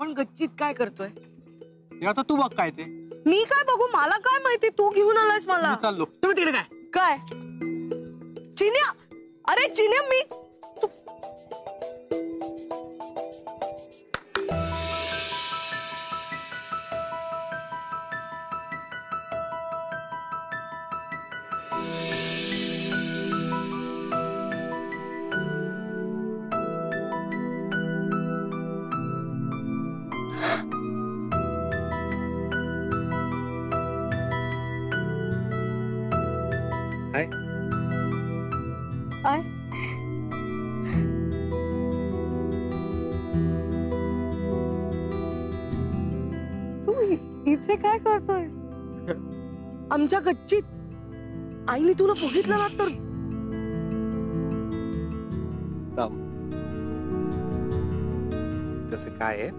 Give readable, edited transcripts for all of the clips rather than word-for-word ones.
आपण गच्चीत काय करतोय ते आता तू बघ काय ते. मी काय बघू, मला काय माहिती, तू घेऊन आलायस मला. मी चाललो. तुम्ही तिकडे काय काय चिन्या, अरे चिन्या मी काय काय तू इथे काय करतोय आमच्या गच्चीत? आईने तुला बघितलं ना तर. त्याचं काय आहे,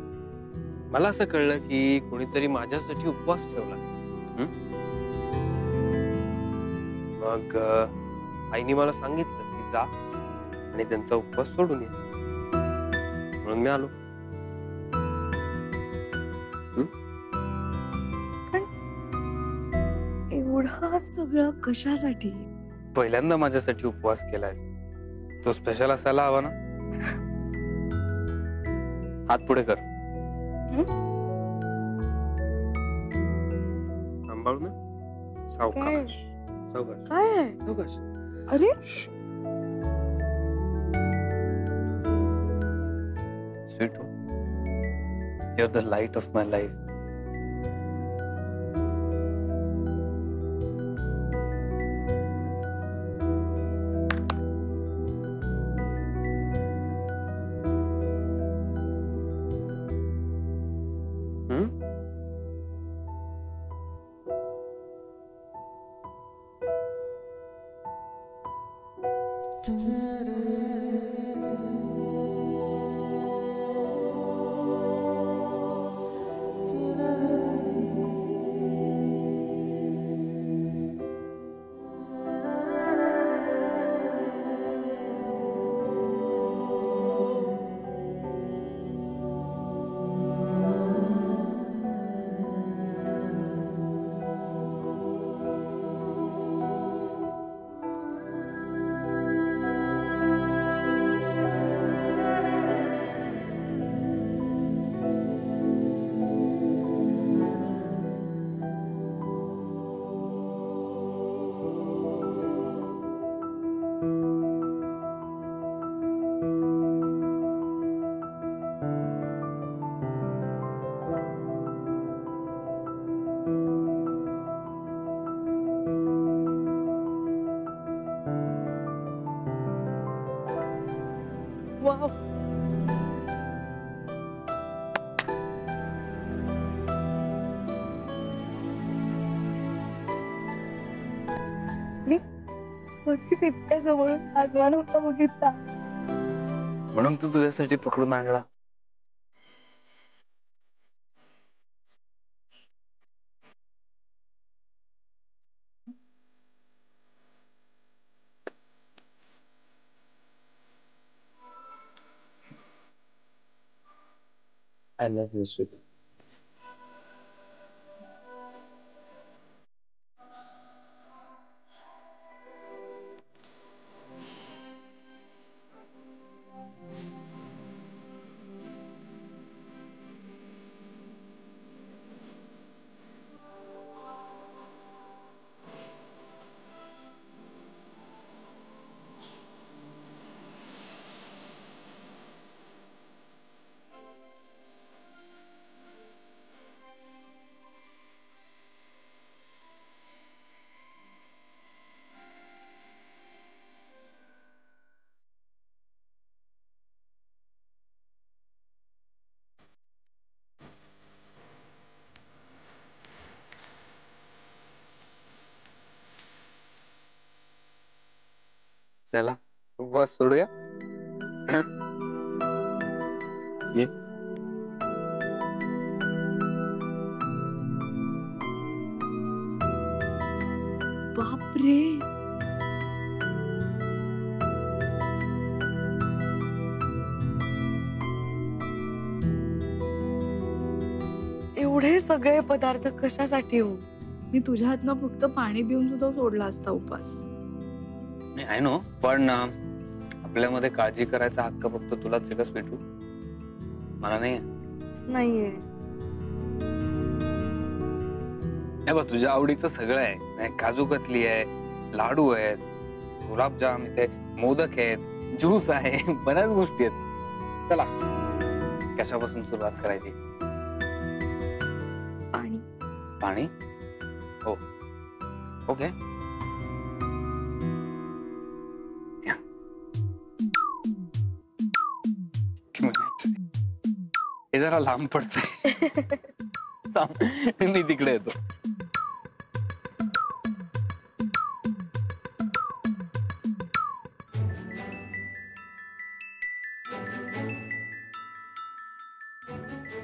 मला असं कळलं की कोणीतरी माझ्यासाठी उपवास ठेवला. मग आईने मला सांगितलं की जा आणि त्यांचा उपवास सोडून ये, म्हणून मी आलो. एवढं सगळं कशासाठी? पहिल्यांदा माझ्यासाठी उपवास केलाय, तो स्पेशल असायला हवा ना. हात पुढे कर. सांभाळू ना. सावकाश सावकाश काय आहे? सावकाश. अरे sweet, you're the light of my life. Wow, मी कधी तितक्या जवळून आजवा नव्हता बघितला. म्हणून तू तुझ्यासाठी पकडून आणला. I love you, sweet. चला उपवास सोडूया. ये. बापरे, एवढे सगळे पदार्थ कशासाठी हो? मी तुझ्या हातनं फक्त पाणी पिऊन सुद्धा सोडला असता उपास. नाही आय नो, पण आपल्यामध्ये काळजी करायचा हक्क फक्त तुलाच आहे का स्वीटू? मला नाही. नाहीये. हे बघ, तुझ्या आवडीचं सगळं आहे. काजू कतली आहे, लाडू आहेत, गुलाबजाम, इथे मोदक आहेत, ज्यूस आहे, बऱ्याच गोष्टी आहेत. चला, कशापासून सुरुवात करायची? पाणी. पाणी? हो, ओके. हे जरा लांब पडतंय. मी तिकडे येतो.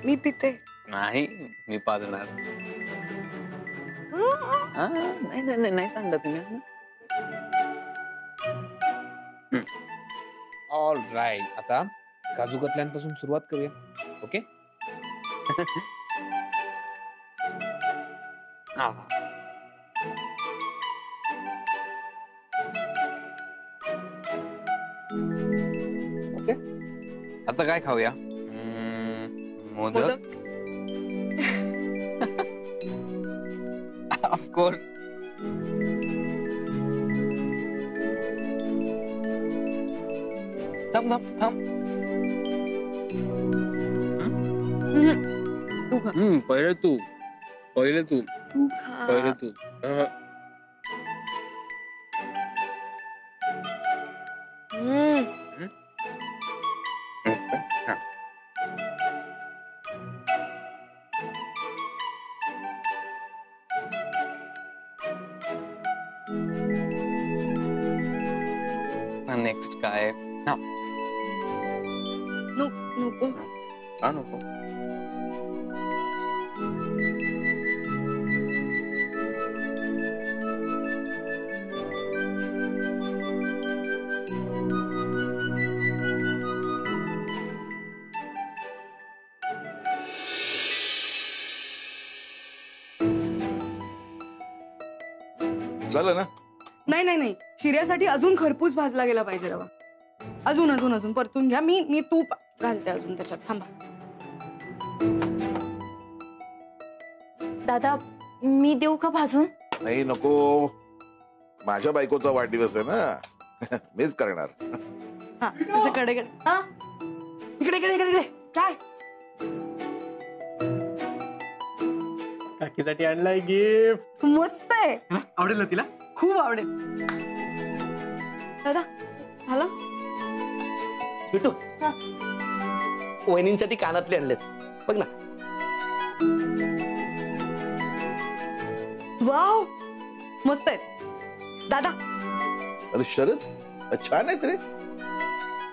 मी पिते. नाही, मी पाजणार. नाही नाही नाही, नाही सांगता तुम्ही. ऑल राईट, आता काजू कतल्यांपासून सुरुवात करूया. ओके. हा. ओके. आता काय खाऊया? मोदक. Of course. थांब थांब थांब. तू खा. पहिले तू. पहिले तू. तू खा. पहिले तू. नेक्स्ट काय? नको. हा नको. झालं ना? नाही नाही नाही, शिऱ्यासाठी अजून खरपूस भाजला गेला पाहिजे रवा. अजून अजून अजून परतून घ्या. मी तूप घालते अजून त्याच्यात. थांबा. दादा, मी देऊ का भाजून? नाही नको, माझ्या बायकोचा वाढदिवस आहे ना. मीच करणार. हा, त्याच्या कडे. हा, इकडे इकडे इकडे इकडे. काय काकीसाठी आणलाय गिफ्ट. मस्त आहे. आवडेल ना तिला? खूप आवडेल. दादा झालं? बिटू, हा. वहिनींसाठी कानातले आणलेत बघ ना. वाव, मस्त आहे दादा. अरे शरद, छान आहेत रे.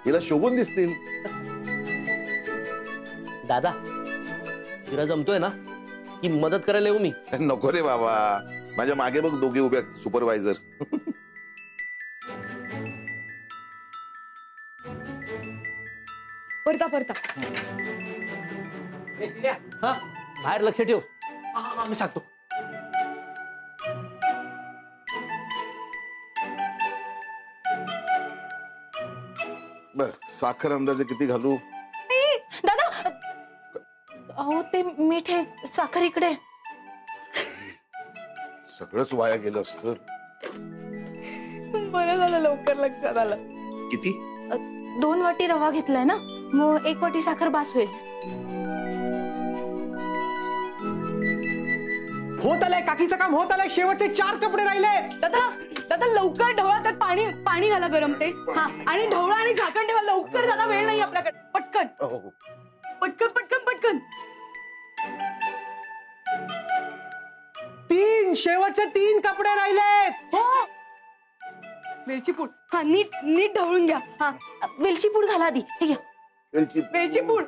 हिला शोभून दिसतील. दादा, तिला जमतोय ना की मदत करायला येऊ मी? नको रे बाबा, माझ्या मागे बघ दोघे उभे सुपरवायझर. परता परता. हा, बाहेर लक्ष ठेव. मी सांगतो. बर, साखर अंदाजे किती घालू? दादा, अहो ते मीठ आहे, साखर इकडे. सगळंच वाया गेलं असतं. बरं झालं लवकर लक्षात आलं. किती? 2 वाटी रवा घेतलाय ना, मग 1 वाटी साखर बास होईल. होत आलंय, काकीचं काम होत आलंय. शेवटचे 4 कपडे राहिले. दादा दादा लवकर ढवळा, त्यात पाणी पाणी घाला गरम ते. हा, आणि ढवळा आणि झाकण ठेवा लवकर. दादा वेळ नाही आपल्याकडे. पटकन पटकन पटकन पटकन. 3 शेवटचे 3 कपडे राहिले. हो, वेलची पूड. हा, नीट नीट ढवळून घ्या. हा, वेलची पूड घाला आधी. हे घ्या. वेलची पूड.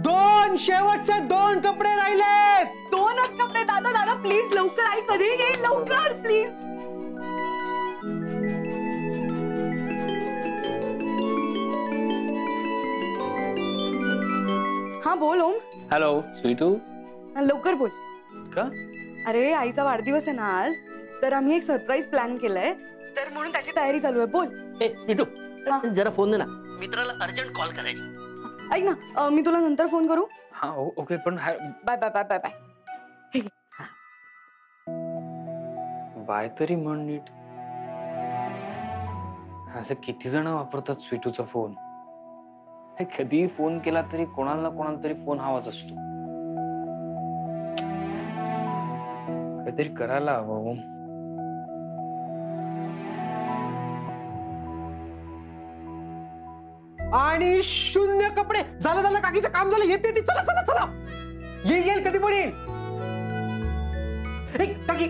2 शेवटचे 2 कपडे राहिले. 2च कपडे. दादा दादा प्लीज लवकर. आई कधी येईल, लवकर प्लीज. हा बोल ओम. हॅलो स्वीटू. हा, लवकर बोल. का? अरे आईचा वाढदिवस आहे ना आज, तर आम्ही एक सरप्राईज प्लॅन केलाय, तर म्हणून त्याची तयारी चालू आहे. बोल. ए मिठू हा. जरा फोन दे ना, मित्राला अर्जंट कॉल करायची. ऐक ना, मी तुला नंतर फोन करू. हा ओके पण bye bye bye bye bye. Bye तरी म्हण नीट. असं किती जण वापरतात स्वीटूचा फोन. कधी फोन केला तरी कोणाला तरी फोन हवाच असतो. काहीतरी करायला हवं. आणि शून्य कपडे. झालं काकीचं काम झालं. येते ती. चला चला चला. येईल कधी पण येईल. काकी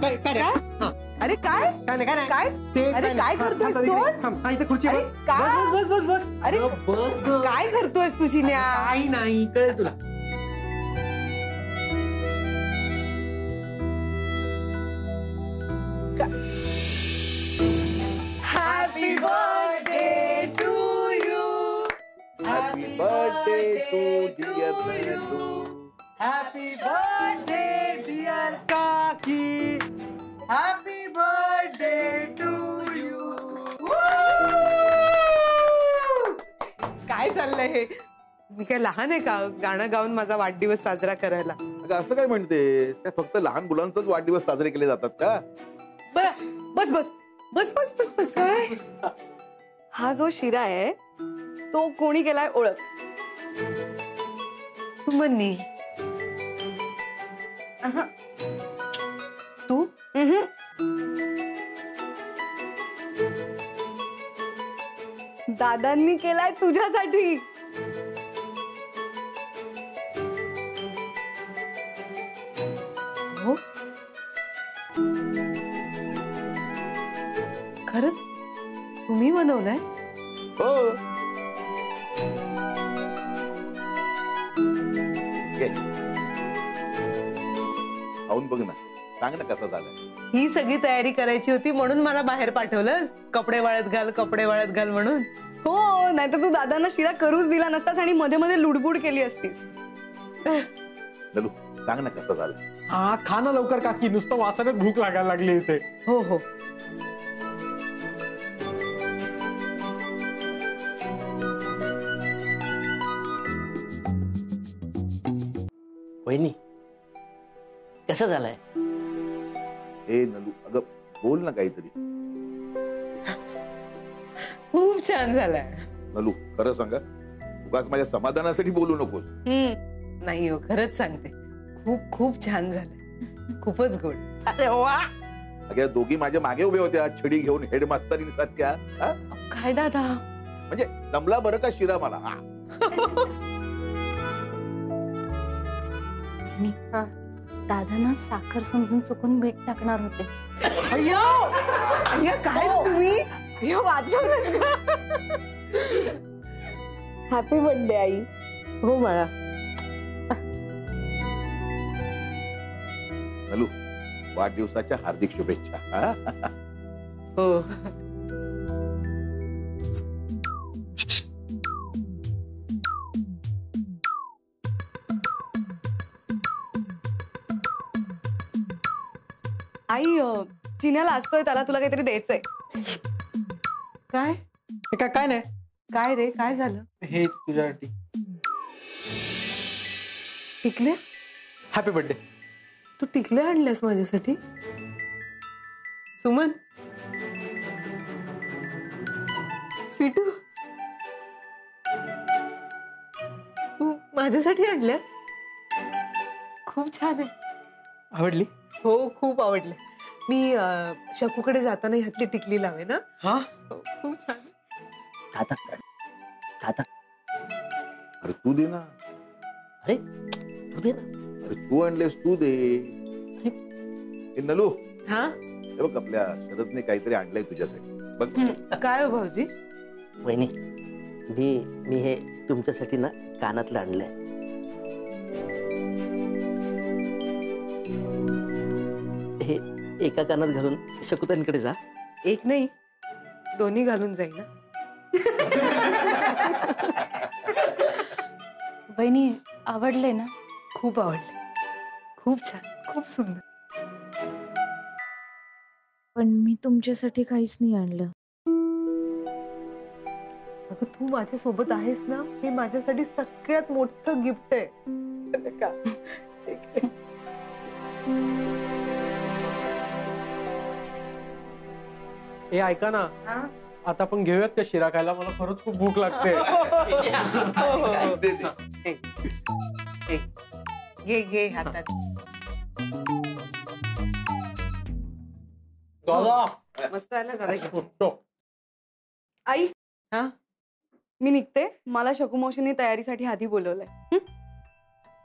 काय काय हा. अरे काय काय नाही काय काय? ते अरे काय करतोयस तू? इथे खुर्ची अरे बस काय? बस बस बस. अरे बस ग. काय करतोयस तुझी न्या? काही नाही कळेल तुला. Happy birthday to you. Happy birthday to dear happy birthday dear काकी. Happy birthday to you. काय चाललंय हे? मी काय लहान आहे का गाणं गाऊन माझा वाढदिवस साजरा करायला? अगं असं काय म्हणतेस? काय फक्त लहान मुलांचाच वाढदिवस साजरे केले जातात का? बरं बस बस बस बस बस बस. काय हा जो शिरा आहे तो कोणी केलाय ओळख? सुमननी. तू? दादांनी केलाय तुझ्यासाठी. हो खरंच तुम्ही बनवलंय? हो. घे. खाऊन बघ ना, सांग ना कसा झाला. ही सगळी तयारी करायची होती म्हणून मला बाहेर पाठवलंस. कपडे वाळत घाल म्हणून. हो, नाहीतर तू दादांना शिरा करूच दिला नसतास आणि मध्ये मध्ये लुडबुड केली असतीस. नलू सांग ना कसा झाला. हा खा ना लवकर काकी. नुसतं वासानेच भूक लागायला लागली इथे. हो हो. वहिनी कसा झालाय? ए नलू अगं बोल ना काहीतरी. खूप छान झालाय. नलू खरं सांगा, उगाच माझ्या समाधानासाठी बोलू नकोस. नाही हो, खरंच सांगते. खूप खूप छान झालंय. खूपच गोड. अरे वा. अगं दोघी माझ्या मागे उभ्या होत्या छडी घेऊन हेडमास्टरीन सारख्या. काय दादा? म्हणजे जमला बरं का शिरा मला. दादांना साखर समजून चुकून मीठ टाकणार होते. अय्या काय तुम्ही हे वाचवलंस का? हॅपी बर्थडे आई. हो मला. नलू वाढदिवसाच्या हार्दिक शुभेच्छा. हो. आई चिन्याला असतोय, त्याला तुला काहीतरी द्यायचंय. काय काय नाही. काय रे, काय झालं? हे तुझ्यासाठी. टिकले? Happy birthday. तू टिकले आणलेस माझ्यासाठी? सुमन, स्वीटू, तू माझ्यासाठी आणल्यास? खूप छान आहे. आवडली? हो, खूप आवडले. मी शकूकडे जाताना ह्यातली टिकली लावे ना. हा खूप छान. आता आता अरे तू दे ना. अरे तू दे ना. अरे तू आणलेस तू दे. ए नलू हा हे बघ आपल्या शरदने काहीतरी आणलंय तुझ्यासाठी बघ. काय हो भाऊजी? वहिनी मी हे तुमच्यासाठी ना कानातलं आणलंय. हे एका कानात घालून शकुतांकडे जा. एक नाही, दोन्ही घालून जाईल ना. वहिनी आवडले ना? खूप आवडले, खूप छान, खूप सुंदर. पण मी तुमच्यासाठी काहीच नाही आणलं. अगं तू माझ्या सोबत आहेस ना, हे माझ्यासाठी सगळ्यात मोठं गिफ्ट आहे. का? ठीक आहे. ए ऐका ना, आता आपण घेऊयात का शिरा खायला? मला खरंच खूप भूक लागते. दे, दे. घे घे हातात. दादा मस्त आलं दादा. हो. आई हा? मी निघते. मला शकूमावशीने तयारीसाठी आधी बोलवलंय.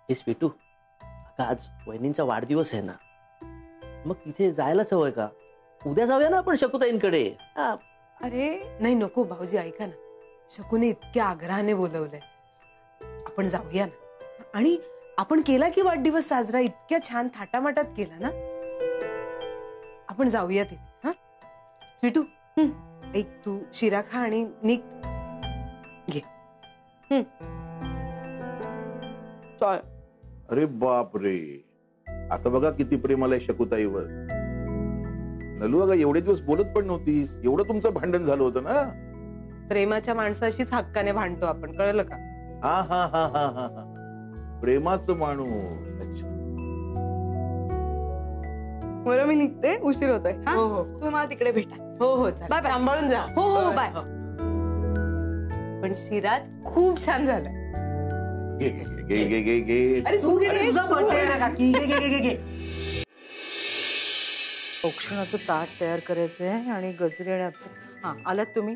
हे स्वीटू, अगं आज वहिनींचा वाढदिवस आहे ना, मग तिथे जायलाच हवंय का? उद्या जाऊया ना आपण शकूताईंकडे. हा. अरे नाही नको भाऊजी, ऐका ना, शकूने इतक्या आग्रहाने बोलवलंय, आपण जाऊया ना. आणि आपण केला की वाढदिवस साजरा, इतक्या छान थाटामाटात केला ना. आपण जाऊया ते. हा स्वीटू, एक तू शिरा खा आणि निघ. घे. चल. अरे बाप रे, आता बघा किती प्रेम आलंय शकूताईवर. नलू अगं एवढे दिवस बोलत पण नव्हतीस, एवढं तुमचं भांडण झालं होतं ना. प्रेमाच्या माणसाशीच हक्काने भांडतो आपण, कळलं का? हा हा हा हा हा हा, प्रेमाचं माणूस. अच्छा. बरं मी निघते, उशीर होतोय. हा? हो हो तुम्ही मला तिकडे भेटा. हो हो चालेल. Bye bye. सांभाळून जा. हो हो बाय. पण शिरात खूप छान झालं. घे घे घे घे घे. अरे तू घे, अरे, तुझा birthday आहे ना काकी. घे घे घे घे. औक्षणाचं ताट तयार करायचंय आणि गजरे आणि हा आलात तुम्ही.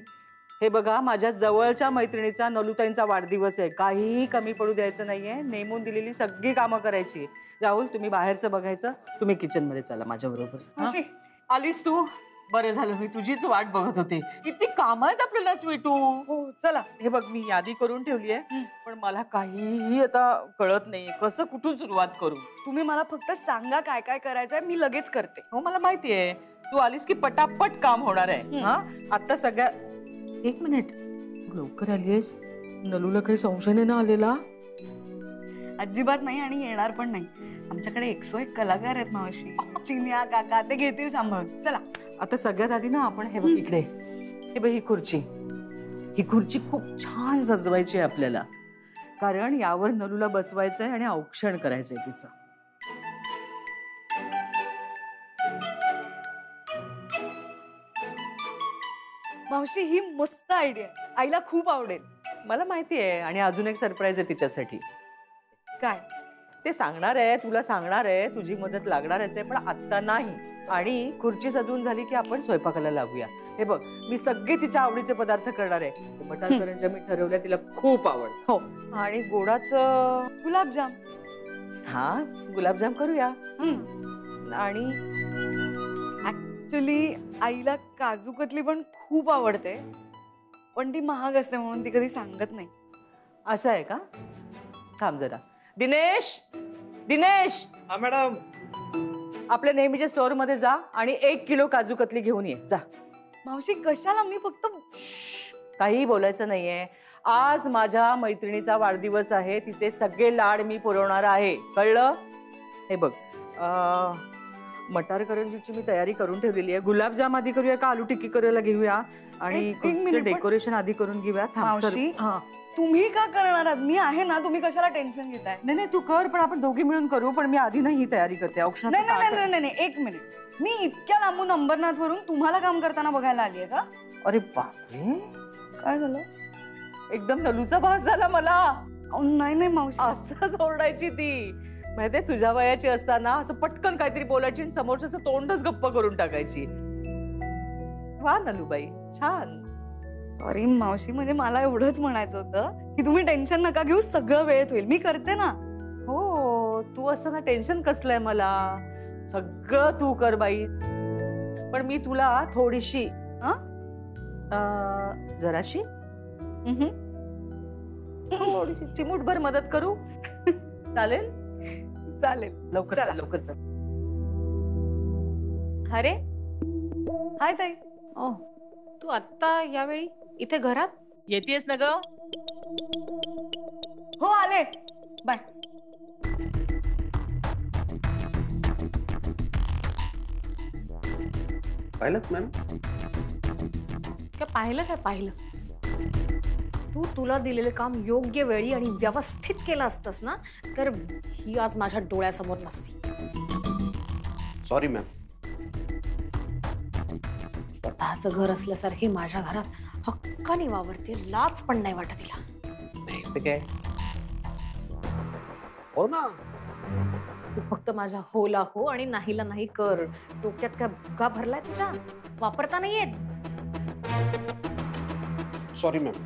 हे बघा, माझ्या जवळच्या मैत्रिणीचा नलूताईंचा वाढदिवस आहे. काहीही कमी पडू द्यायचं नाहीये. नेमून दिलेली सगळी कामं करायची. राहुल, तुम्ही बाहेरचं बघायचं, तुम्ही किचन मध्ये चला माझ्या बरोबर. आलीस तू? बरं झालं, मी तुझीच वाट बघत होते. किती काम आहेत आपल्याला स्वीटू. हो चला. हे बघ, मी यादी करून ठेवली आहे, पण मला काहीही आता कळत नाही कसं कुठून सुरुवात करू. तुम्ही मला फक्त सांगा काय काय करायचंय, मी लगेच करते. हो मला माहितीये, तू आलीस की पटापट काम होणार आहे. हा आता सगळ्या. एक मिनिट, लवकर आलीस. नलूला काही संशय नाही ना आलेला? अजिबात नाही, आणि येणार पण नाही. आमच्याकडे 101 कलाकार आहेत मावशी. चिन्या काका ते घेतील सांभाळून. चला. आता सगळ्यात आधी ना आपण हे बघ इकडे, हे बघ ही खुर्ची. ही खुर्ची खूप छान सजवायची आहे आपल्याला, कारण यावर नलूला बसवायचंय आणि औक्षण करायचंय तिचं. मावशी ही मस्त आयडिया आहे, आईला खूप आवडेल. मला माहिती आहे, आणि अजून एक सरप्राईज आहे तिच्यासाठी. काय? ते सांगणार आहे, तुला सांगणार आहे, तुझी मदत लागणारच आहे, पण आता नाही. आणि खुर्ची सजवून झाली की आपण स्वयंपाकाला लागूया. हे बघ, मी सगळे तिच्या आवडीचे पदार्थ करणार आहे. बटाट करंज्या मी ठरवल्या, तिला खूप आवड. हो, आणि गोडाचं गुलाबजाम. हा गुलाबजाम करूया. आणि ऍक्च्युली आईला काजू कतली पण खूप आवडते, पण ती महाग असते म्हणून ती कधी सांगत नाही. असं आहे का? थांब जरा. दिनेश, दिनेश. हा मॅडम. आपल्या नेहमीच्या स्टोअर मध्ये जा आणि 1 किलो काजू कतली घेऊन ये. जा. मावशी कशाला? मी फक्त. काही बोलायचं नाहीये. आज माझ्या मैत्रिणीचा वाढदिवस आहे, तिचे सगळे लाड मी पुरवणार आहे, कळलं? हे बघ, मटार करंजीची मी तयारी करून ठेवलेली आहे. गुलाबजाम आधी करूया का आलू टिक्की करायला घेऊया? आणि डेकोरेशन आधी करून घेऊया. मावशी तुम्ही का करणार आहात? मी आहे ना, तुम्ही कशाला टेन्शन घेताय? नाही नाही, तू कर, पण आपण दोघी मिळून करू. पण मी आधी नाही ही तयारी करते. औक्षण. नाही नाही नाही नाही, एक मिनिट. मी इतक्या लांबून अंबरनाथ वरून तुम्हाला काम करताना बघायला आली आहे का? अरे बापरे, काय झालं? एकदम नलूचा भास झाला मला. नाही नाही मावशी, असंच ओरडायची ती. माहितीये, तुझ्या वयाची असताना असं पटकन काहीतरी बोलायची आणि समोरच्याचं तोंडच गप्प करून टाकायची. वा नलूबाई, छान. सॉरी मावशी, म्हणजे मला एवढंच म्हणायचं होतं की तुम्ही टेन्शन नका घेऊ, सगळं वेळेत होईल, मी करते ना. हो, तू असं ना टेन्शन कसलंय मला? सगळं तू कर बाई. पण मी तुला थोडीशी जराशी थोडीशी चिमूटभर मदत करू? चालेल? चालेल. लवकर लवकर चल. अरे हाय ताई. तू आत्ता यावेळी इथे घरात? येतेस ना ग? हो आले बाय. पाहिलं मॅम? काय पाहिलं काय पाहिलं? तू तुला दिलेले काम योग्य वेळी आणि व्यवस्थित केलं असतंस ना तर ही आज माझ्या डोळ्यासमोर नसती. Sorry ma'am. स्वतःचं घर असल्यासारखी माझ्या घरात हक्काने वावरते, लाज पण नाही वाटत तिला. नाही ते काय हो ना. तू फक्त माझ्या होला हो आणि नाहीला नाही कर. डोक्यात काय भुगा भरलाय तुझ्या? वापरता नाही येत. Sorry ma'am.